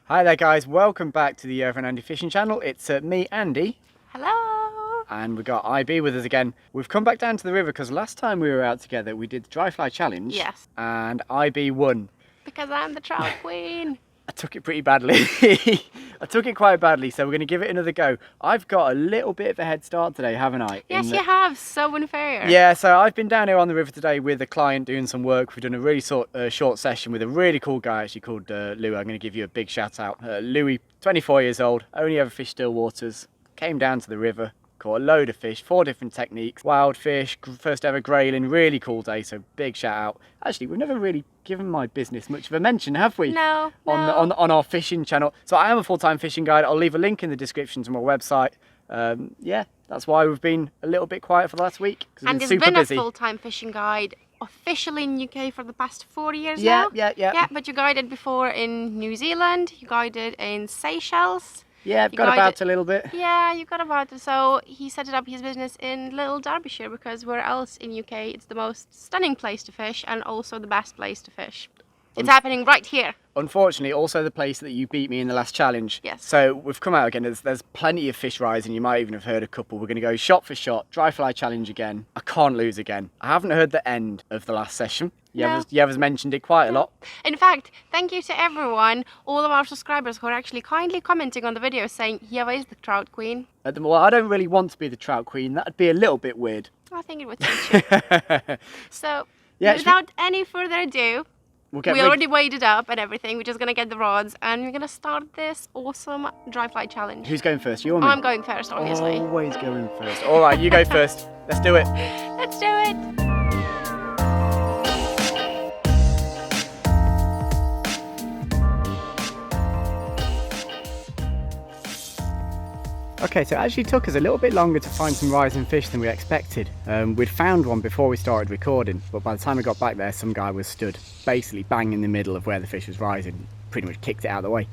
Hi there guys, welcome back to the Over and Andy Fishing Channel. It's me, Andy. Hello! And we've got IB with us again. We've come back down to the river because last time we were out together we did the dry fly challenge. Yes. And IB won. Because I'm the trout queen. I took it pretty badly. I took it quite badly, so we're going to give it another go. I've got a little bit of a head start today, haven't I? Yes, you have. So unfair. Yeah, so I've been down here on the river today with a client doing some work. We've done a really short session with a really cool guy actually called Louis. I'm going to give you a big shout out. Louis, 24 years old, only ever fished still waters, came down to the river, caught a load of fish, 4 different techniques, wild fish, first ever grayling, really cool day, so big shout out. Actually, we've never really given my business much of a mention, have we? No, on our fishing channel. So I am a full-time fishing guide. I'll leave a link in the description to my website. Yeah, that's why we've been a little bit quiet for the last week. And it's been a full-time fishing guide officially in UK for the past 4 years now. Yeah, but you guided before in New Zealand, you guided in Seychelles. Yeah, I've got about a little bit. Yeah, you got about it. So he set up his business in Little Derbyshire because where else in UK it's the most stunning place to fish and also the best place to fish. It's happening right here. Unfortunately, also the place that you beat me in the last challenge. Yes. So we've come out again. There's plenty of fish rising. You might even have heard a couple. We're going to go shot for shot, dry fly challenge again. I can't lose again. I haven't heard the end of the last session. Yev's mentioned it quite a lot. In fact, thank you to everyone, all of our subscribers who are actually kindly commenting on the video saying Yeva is the trout queen. Well, I don't really want to be the trout queen. That'd be a little bit weird. I think it would suit you. So, yeah, without any further ado, we already weighed it up and everything. We're just going to get the rods and we're going to start this awesome dry fly challenge. Who's going first? You or me? I'm going first, obviously. Always going first. All right, you go first. Let's do it. Let's do it. Okay, so it actually took us a little bit longer to find some rising fish than we expected. We'd found one before we started recording, but by the time we got back there, some guy was stood basically bang in the middle of where the fish was rising, pretty much kicked it out of the way.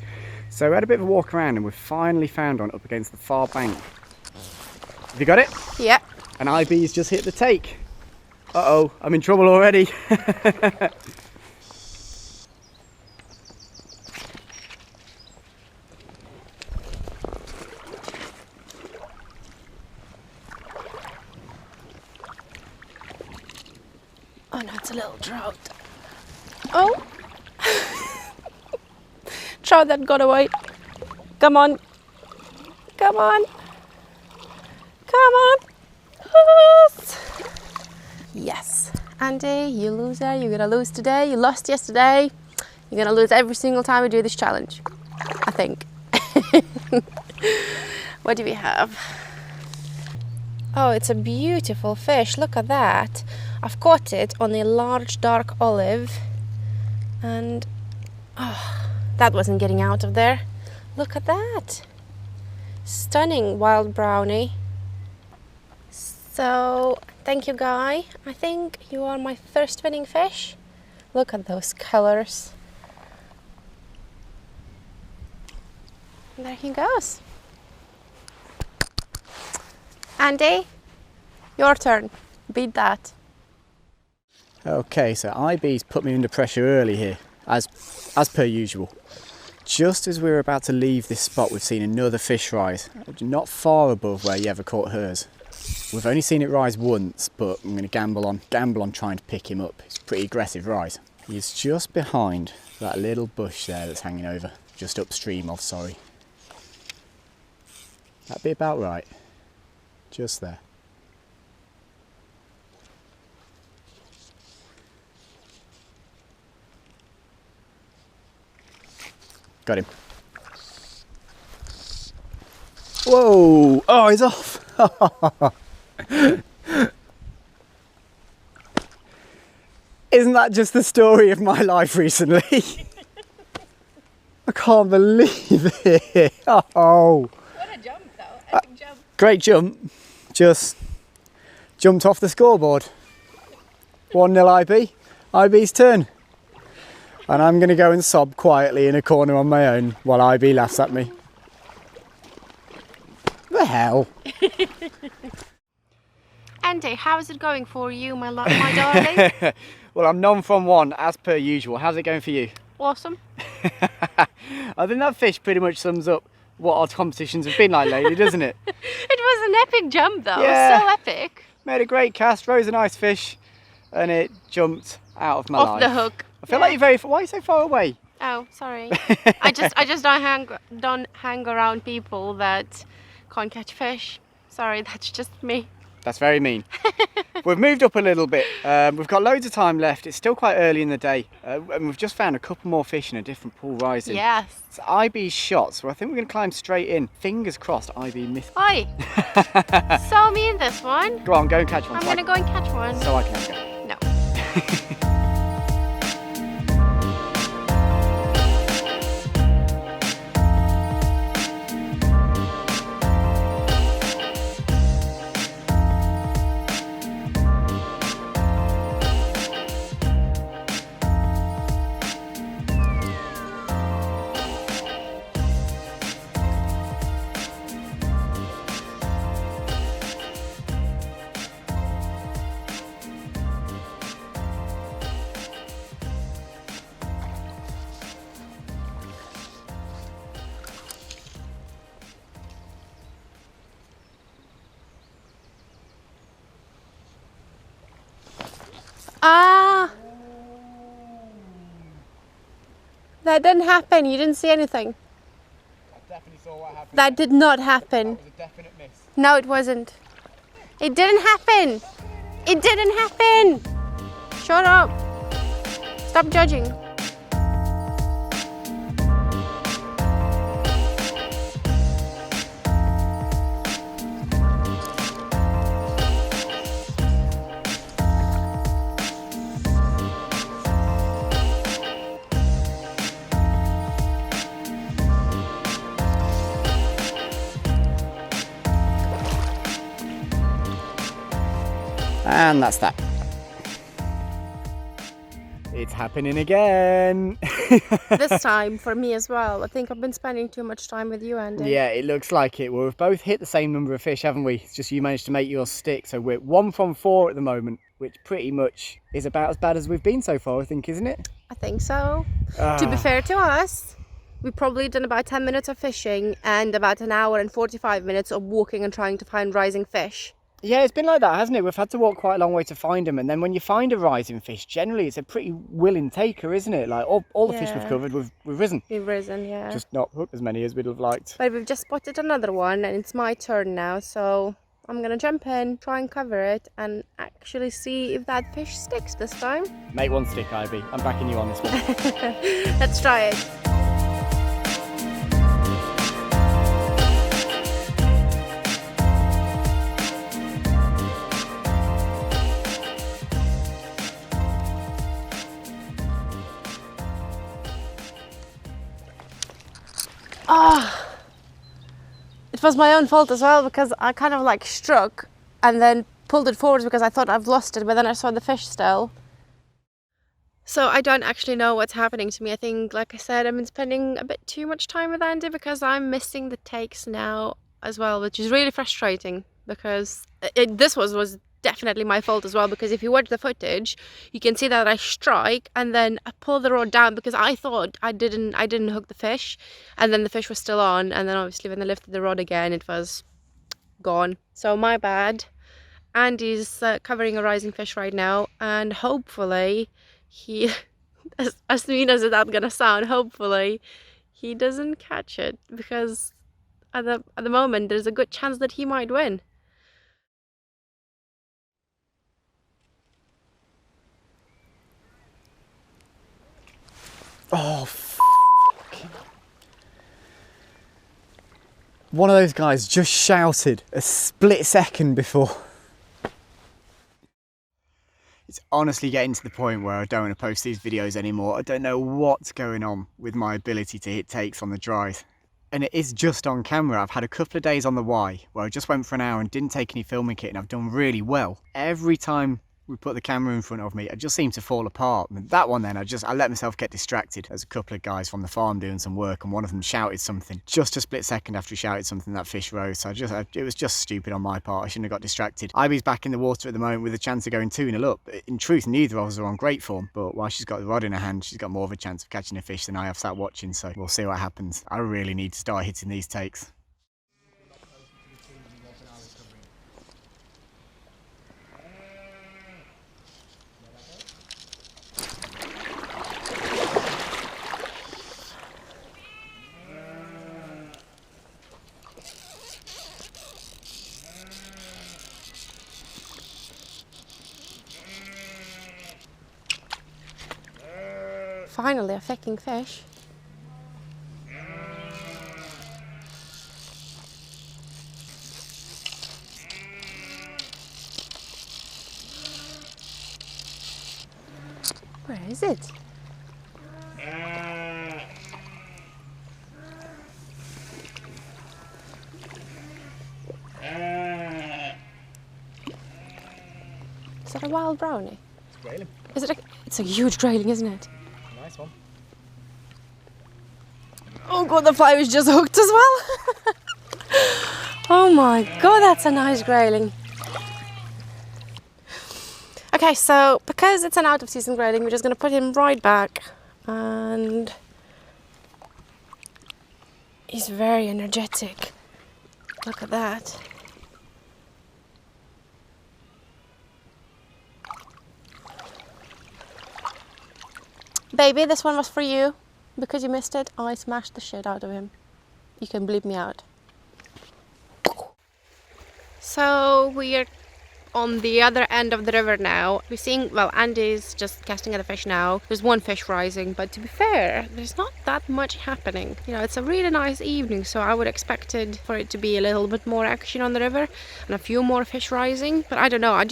So we had a bit of a walk around and we finally found one up against the far bank. Have you got it? Yeah. And IB's just hit the take. Uh-oh, I'm in trouble already. Oh no, it's a little trout. Oh! Trout that got away. Come on. Come on. Come on. Yes. Andy, you loser. You're gonna lose today. You lost yesterday. You're gonna lose every single time we do this challenge. I think. What do we have? Oh, it's a beautiful fish. Look at that. I've caught it on a large dark olive and that wasn't getting out of there. Look at that. Stunning wild brownie. So, thank you, Guy. I think you are my first winning fish. Look at those colors. And there he goes. Andy, your turn. Beat that. Okay, so IB's put me under pressure early here, as per usual. Just as we were about to leave this spot, we've seen another fish rise, not far above where Yeva caught hers. We've only seen it rise once, but I'm going to gamble on trying to pick him up. It's a pretty aggressive rise. He's just behind that little bush there that's hanging over, just upstream of, sorry. That'd be about right. Just there. Got him. Whoa! Oh, he's off! Isn't that just the story of my life recently? I can't believe it! Oh! What a jump though, epic jump. Great jump. Just jumped off the scoreboard. 1-0 IB. IB's turn. And I'm going to go and sob quietly in a corner on my own while IB laughs at me. The hell? Andy, how is it going for you, my darling? Well, I'm none from one, as per usual. How's it going for you? Awesome. I think that fish pretty much sums up what our competitions have been like lately, doesn't it? It was an epic jump though, Yeah. so epic. Made a great cast, rose a nice fish, and it jumped out of my life. Off the hook. I feel like you're very. Why are you so far away? Oh, sorry. I just don't hang around people that can't catch fish. Sorry, that's just me. That's very mean. We've moved up a little bit. We've got loads of time left. It's still quite early in the day, and we've just found a couple more fish in a different pool rising. Yes. It's IB's shot, so I think we're going to climb straight in. Fingers crossed, IB myth. Oi! So me in this one. Go on, go and catch one. I'm gonna go and catch one. So I can have a go. No. Ah! That didn't happen. You didn't see anything. I definitely saw what happened. That did not happen. That was a definite miss. No, it wasn't. It didn't happen. It didn't happen. Shut up. Stop judging. And that's that. It's happening again. This time for me as well. I think I've been spending too much time with you, Andy. Yeah, it looks like it. Well, we've both hit the same number of fish, haven't we? It's just you managed to make yours stick. So we're 1 from 4 at the moment, which pretty much is about as bad as we've been so far, I think, isn't it? I think so. To be fair to us, we've probably done about 10 minutes of fishing and about an hour and 45 minutes of walking and trying to find rising fish. Yeah, it's been like that, hasn't it? We've had to walk quite a long way to find them, and then when you find a rising fish, generally it's a pretty willing taker, isn't it? Like all the fish we've covered, we've risen. We've risen, yeah. Just not hooked as many as we'd have liked. But we've just spotted another one and it's my turn now, so I'm gonna jump in, try and cover it, and actually see if that fish sticks this time. Make one stick, Ivy. I'm backing you on this one. Let's try it. Ah, it was my own fault as well because I kind of like struck and then pulled it forwards because I thought I've lost it, but then I saw the fish still. So I don't actually know what's happening to me. I think, like I said, I've been spending a bit too much time with Andy because I'm missing the takes now as well, which is really frustrating because this was definitely my fault as well, because if you watch the footage you can see that I strike and then I pull the rod down because I thought I didn't hook the fish, and then the fish was still on, and then obviously when I lifted the rod again it was gone. So my bad. Andy's covering a rising fish right now, and hopefully he as mean as that's gonna sound, hopefully he doesn't catch it, because at the moment there's a good chance that he might win. Oh, one of those guys just shouted a split second before. It's honestly getting to the point where I don't want to post these videos anymore. I don't know what's going on with my ability to hit takes on the dries. And it is just on camera. I've had a couple of days on the Y where I just went for an hour and didn't take any filming kit, and I've done really well. Every time we put the camera in front of me, it just seemed to fall apart. And that one then, I let myself get distracted. There's a couple of guys from the farm doing some work, and one of them shouted something. Just a split second after he shouted something, that fish rose. So it was just stupid on my part. I shouldn't have got distracted. Ivy's back in the water at the moment with a chance of going 2-0 up. In truth, neither of us are on great form, but while she's got the rod in her hand, she's got more of a chance of catching a fish than I have sat watching. So we'll see what happens. I really need to start hitting these takes. Finally, a fucking fish. Where is it? Is that a wild brownie? It's Grayling. Is it it's a huge grayling, isn't it? Nice one. Oh god, the fly was just hooked as well. Oh my god, that's a nice grayling. Okay, so because it's an out of season grayling, we're just going to put him right back, and he's very energetic. Look at that. Baby, this one was for you. Because you missed it, I smashed the shit out of him. You can bleep me out. So we are on the other end of the river now. We're seeing, well, Andy's just casting at the fish now. There's one fish rising, but to be fair, there's not that much happening. You know, it's a really nice evening, so I would expect it for it to be a little bit more action on the river and a few more fish rising. But I don't know,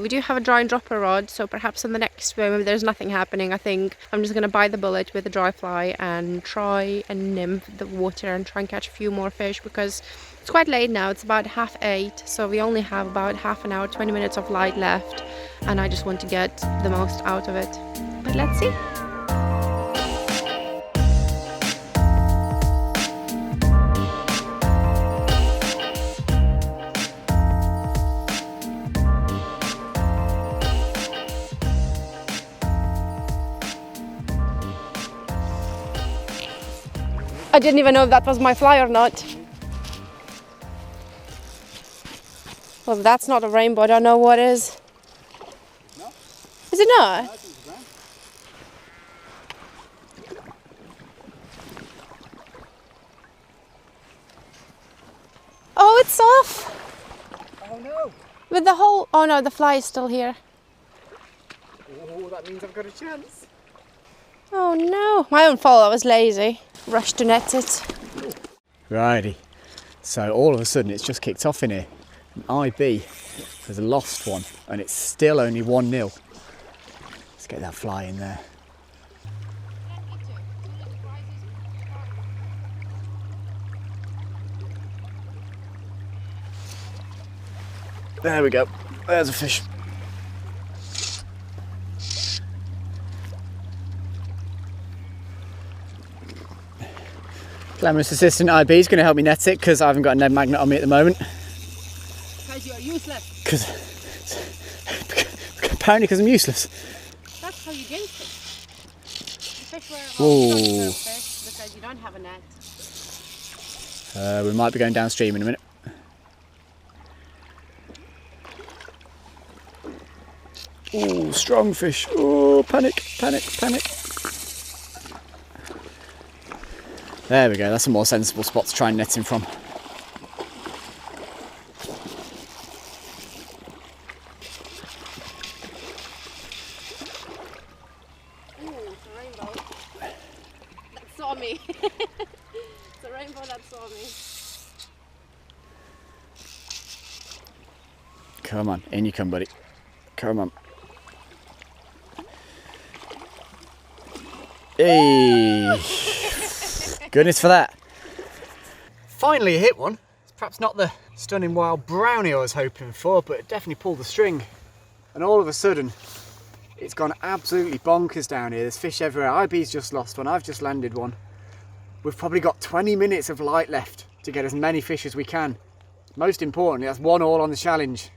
we do have a dry and dropper rod, so perhaps in the next swim, if there's nothing happening, I think I'm just going to bite the bullet with a dry fly and try and nymph the water and try and catch a few more fish, because it's quite late now. It's about 8:30, so we only have about half an hour, 20 minutes of light left, and I just want to get the most out of it. But let's see. I didn't even know if that was my fly or not. Well, if that's not a rainbow, I don't know what is. No. Is it not? No, it's brown. Oh, it's off! Oh no! With the whole... Oh no, the fly is still here. Oh, that means I've got a chance. Oh no, my own fault, I was lazy. Rushed to net it. Righty. So all of a sudden it's just kicked off in here. And IB has lost one, and it's still only 1-0. Let's get that fly in there. There we go. There's a fish. Glamorous assistant IB is going to help me net it because I haven't got a Ned magnet on me at the moment. Because you're useless. Apparently because I'm useless. That's how you get it. The fish were Whoa. fish because you don't have a net. We might be going downstream in a minute. Oh, strong fish. Oh, panic, panic, panic. There we go, that's a more sensible spot to try and net him from. Ooh, it's a rainbow. That saw me. It's a rainbow that saw me. Come on, in you come, buddy. Come on. Hey! Goodness for that. Finally hit one. It's perhaps not the stunning wild brownie I was hoping for, but it definitely pulled the string. and all of a sudden it's gone absolutely bonkers down here. There's fish everywhere. IB's just lost one, I've just landed one. We've probably got 20 minutes of light left to get as many fish as we can. Most importantly, that's 1 all on the challenge.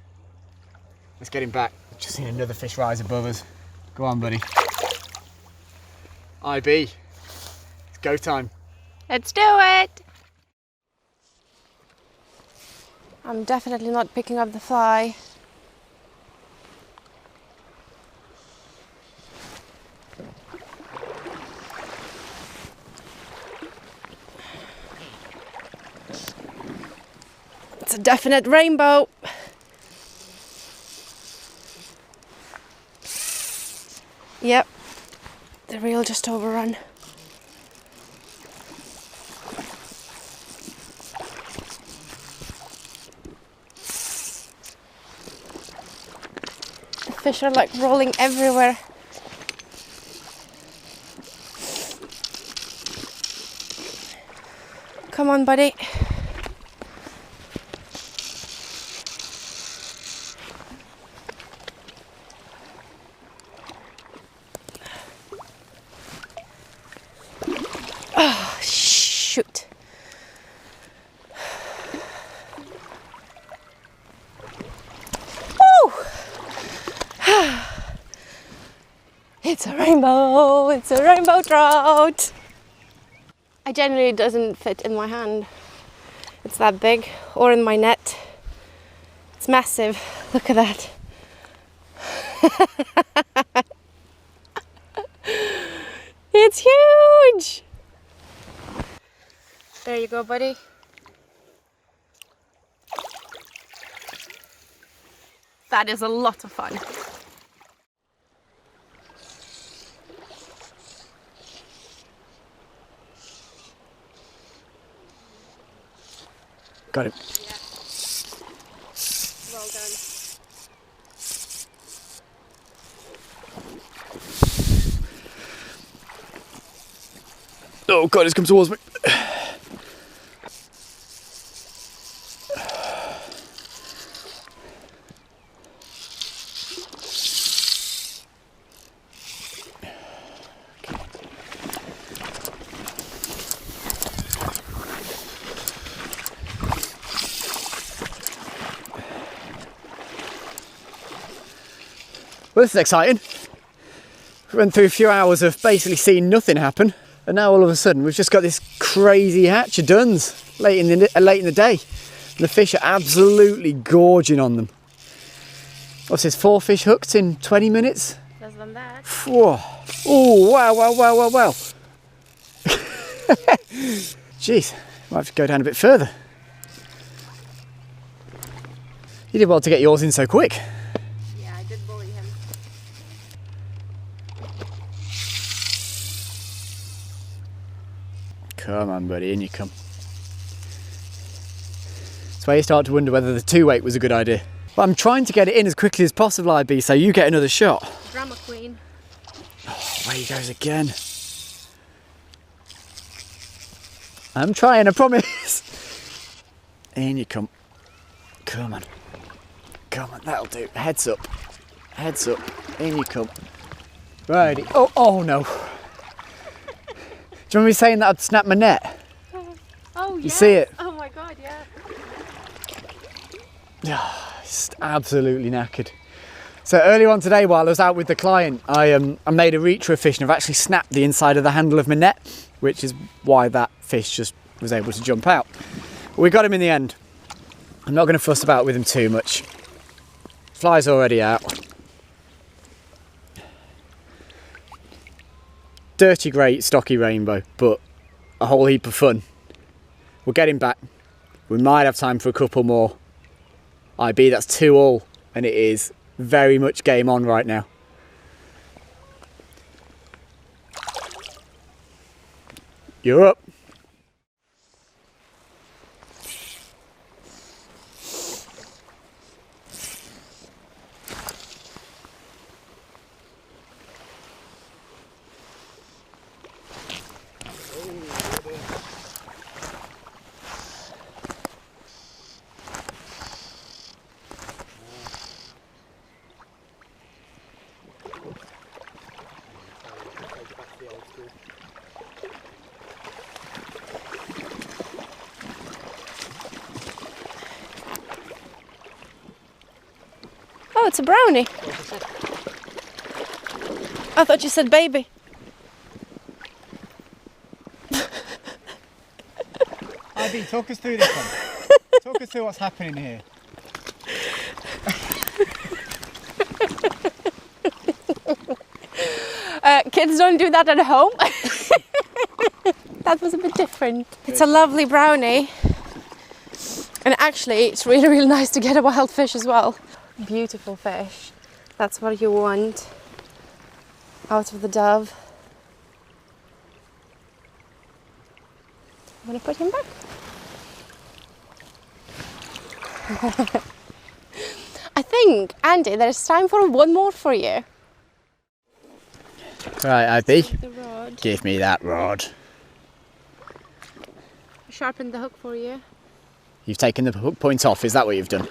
Let's get him back. Just seen another fish rise above us. Go on, buddy. IB, it's go time. Let's do it! I'm definitely not picking up the fly. It's a definite rainbow. Yep, the reel just overrun. The fish are like rolling everywhere. Come on, buddy. Oh, shoot. Woo! It's a rainbow trout. It generally doesn't fit in my hand. It's that big, or in my net. It's massive. Look at that. It's huge. There you go, buddy. That is a lot of fun. Got him. Yeah. Well done. Oh God, he's come towards me. Well, this is exciting. We went through a few hours of basically seeing nothing happen, and now all of a sudden we've just got this crazy hatch of duns late in the day. And the fish are absolutely gorging on them. What's this, 4 fish hooked in 20 minutes? Less than that. Whoa. Oh, wow, wow, wow, wow, wow. Jeez, might have to go down a bit further. You did well to get yours in so quick. Yeah, I did bully him. Come on, buddy, in you come. That's where you start to wonder whether the 2-weight was a good idea. But I'm trying to get it in as quickly as possible, IB, so you get another shot. Drama queen. Oh, away he goes again. I'm trying, I promise. In you come. Come on. Come on, that'll do. Heads up. Heads up. In you come. Righty. Oh, oh no. Do you remember me saying that I'd snap my net? Oh, yeah. You see it? Oh my God, yeah. Just absolutely knackered. So earlier on today, while I was out with the client, I made a reach for a fish, and I've actually snapped the inside of the handle of my net, which is why that fish just was able to jump out. But we got him in the end. I'm not going to fuss about with him too much. Fly's already out. Dirty grey, stocky rainbow, but a whole heap of fun. We'll get him back. We might have time for a couple more. IB, that's 2 all, and it is very much game on right now. You're up. the old school. Oh, it's a brownie. I thought you said baby. Ivy, talk us through this one. Talk us through what's happening here. Kids don't do that at home. That was a bit different. It's a lovely brownie. And actually, it's really, really nice to get a wild fish as well. Beautiful fish. That's what you want out of the dove. I'm gonna put him back. I think, Andy, there's time for one more for you. Right, Ivy, The rod. give me that rod. Sharpen the hook for you. You've taken the hook point off, is that what you've done?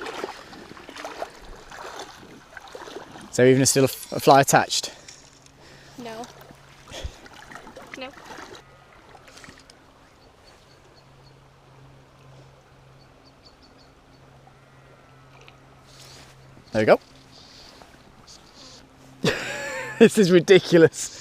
Is there even still a fly attached? No. No. There we go. This is ridiculous.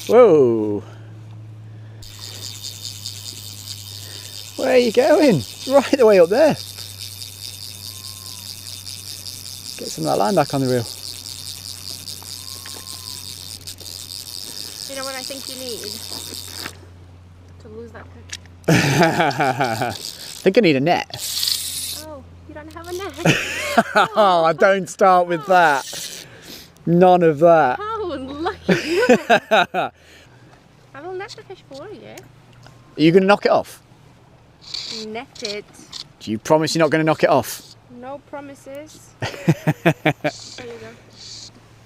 Whoa! Where are you going? Right the way up there. Get some of that line back on the reel. You know what I think you need to lose that hook? I think I need a net. Oh, you don't have a net? Oh, don't start with that. None of that. How unlucky you are. I will net the fish for you. Are you going to knock it off? Net it. Do you promise you're not going to knock it off? No promises. There you go.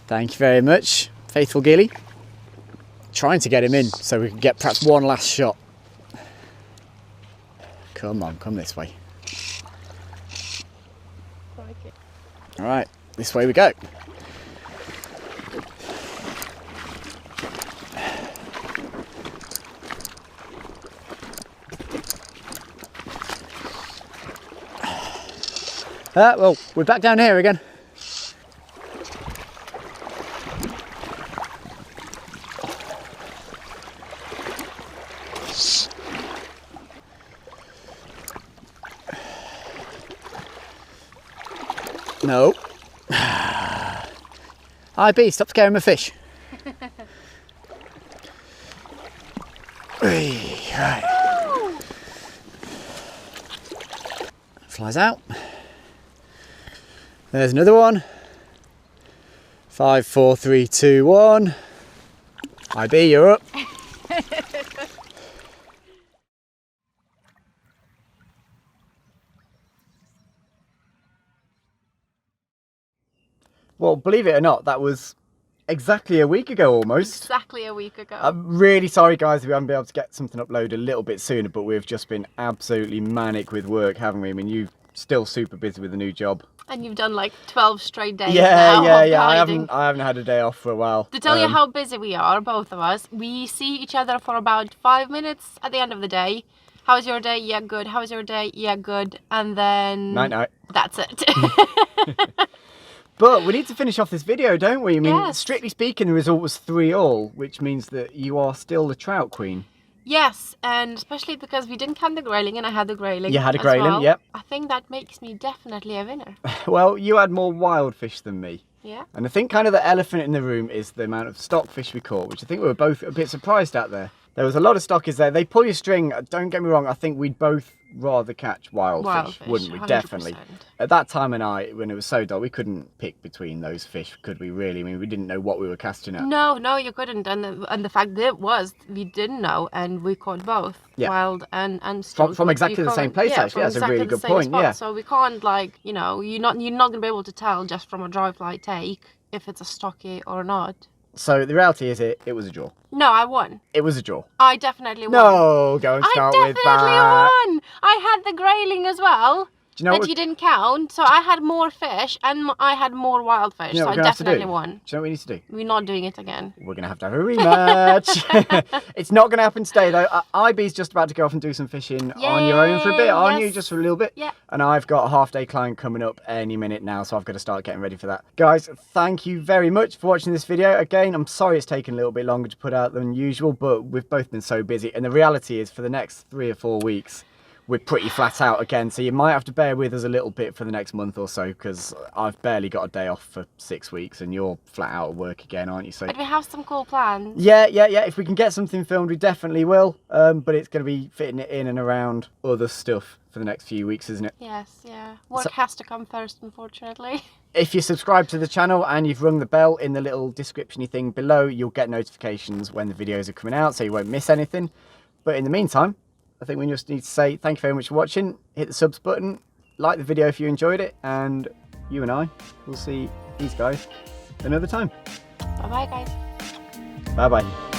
Thank you very much, faithful Gilly. Trying to get him in so we can get perhaps one last shot. Come on, come this way. Like it. All right, this way we go. Well, we're back down here again. No. IB, stop scaring my fish. Right. Flies out. There's another one. 5, 4, 3, 2, 1. IB, you're up. Well, believe it or not, that was exactly a week ago almost. Exactly a week ago. I'm really sorry guys if we haven't been able to get something uploaded a little bit sooner, but we've just been absolutely manic with work, haven't we? I mean, you're still super busy with a new job. And you've done like 12 straight days Yeah, now. I haven't had a day off for a while. To tell you how busy we are, both of us, we see each other for about 5 minutes at the end of the day. How's your day? Yeah, good. How's your day? Yeah, good. And then... Night. That's it. But we need to finish off this video, don't we? I mean, Yes. Strictly speaking, the result was 3-all, which means that you are still the trout queen. Yes, and especially because we didn't count the grayling and I had the grayling. You had a as grayling, well. yep. I think that makes me definitely a winner. Well, you had more wild fish than me. Yeah. And I think kind of the elephant in the room is the amount of stockfish we caught, which I think we were both a bit surprised at there. There was a lot of stockies there. They pull your string. Don't get me wrong. I think we'd both rather catch wild fish, wouldn't we? 100%. Definitely. At that time of night, when it was so dull, we couldn't pick between those fish, could we really? I mean, we didn't know what we were casting at. No, you couldn't. And the fact that was, we didn't know, and we caught both wild and stroke. From exactly the same place, actually. That's a really good point. Yeah. So we can't, like, you know, you're not gonna be able to tell just from a dry fly take if it's a stocky or not. So the reality is, it was a jaw. No, I won. It was a jaw. I definitely won. No, go and start with that. I definitely won. I had the grayling as well. Do you know that you didn't count, so I had more fish and I had more wild fish, so I definitely won. Do you know what we need to do? We're not doing it again. We're going to have a rematch. It's not going to happen today, though. IB's just about to go off and do some fishing on your own for a bit, aren't you? Just for a little bit? Yeah. And I've got a half-day client coming up any minute now, so I've got to start getting ready for that. Guys, thank you very much for watching this video. Again, I'm sorry it's taken a little bit longer to put out than usual, but we've both been so busy. And the reality is, for the next 3 or 4 weeks, we're pretty flat out again, so you might have to bear with us a little bit for the next month or so, because I've barely got a day off for 6 weeks and you're flat out at work again, aren't you? So but we have some cool plans. Yeah. If we can get something filmed, we definitely will. But it's going to be fitting it in and around other stuff for the next few weeks, isn't it? Yes, yeah. Work has to come first, unfortunately. If you subscribe to the channel and you've rung the bell in the little description-y thing below, you'll get notifications when the videos are coming out, so you won't miss anything. But in the meantime, I think we just need to say thank you very much for watching. Hit the subs button, like the video if you enjoyed it, and you and I will see these guys another time. Bye-bye, guys. Bye-bye.